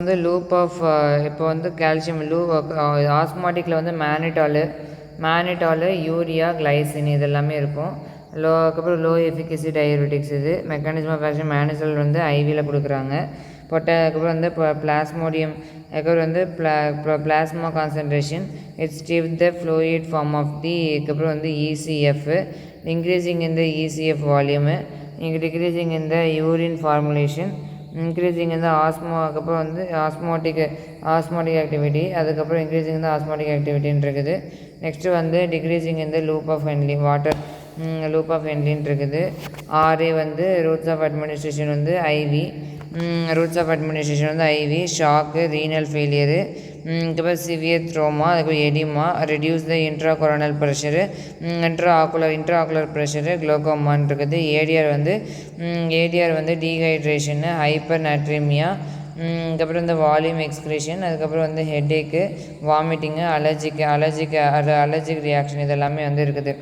வந்து loop of இப்போ வந்து கால்சியம் ஆஸ்மாட்டிக்கில் வந்து மேனிட்டாலு யூரியா கிளைசின் இது எல்லாமே இருக்கும். அதுக்கப்புறம் லோ எஃபிகசி டயபெட்டிக்ஸ். இது மெக்கானிசம் ஆஃப் ஆக்ஷன் மேனிசல் வந்து ஐவியில் கொடுக்குறாங்க. அதுக்கப்புறம் வந்து பிளாஸ்மோடியம், அதுக்கப்புறம் வந்து பிளாஸ்மா கான்சன்ட்ரேஷன் இட்ஸ் ஸ்டிவ் the fluid form of the. அதுக்கப்புறம் வந்து இசிஎஃப் இன்க்ரீசிங் இந்த இசிஎஃப் வால்யூமு, டிக்ரீசிங் இந்த யூரின் ஃபார்முலேஷன், இன்க்ரீசிங் இந்த அதுக்கப்புறம் வந்து ஆஸ்மாட்டிக் ஆக்டிவிட்டி, அதுக்கப்புறம் இன்க்ரீசிங் இந்த ஆஸ்மாட்டிக் ஆக்டிவிட்டின்னு இருக்குது. நெக்ஸ்ட்டு வந்து டிக்ரீசிங் இந்த லூப் ஆஃப் ஹென்லி இருக்குது. வந்து ரூட்ஸ் ஆஃப் அட்மினிஸ்ட்ரேஷன் வந்து ஐவி. ஷாக்கு, ரீனல் ஃபெயிலியரு, அதுக்கப்புறம் சிவியர் த்ரோமா, அதுக்கப்புறம் oedema, reduce the intracranial pressure, intraocular pressure, குளோகோமான் இருக்குது. ஏடிஆர் வந்து டீஹைட்ரேஷனு, ஹைப்பர் நாட்ரிமியா, அதுக்கப்புறம் இந்த வால்யூம் எக்ஸ்க்ரீஷன், அதுக்கப்புறம் வந்து ஹெட்டேக்கு, வாமிட்டிங்கு, அலர்ஜிக் ரியாக்ஷன் இதெல்லாமே வந்து இருக்குது.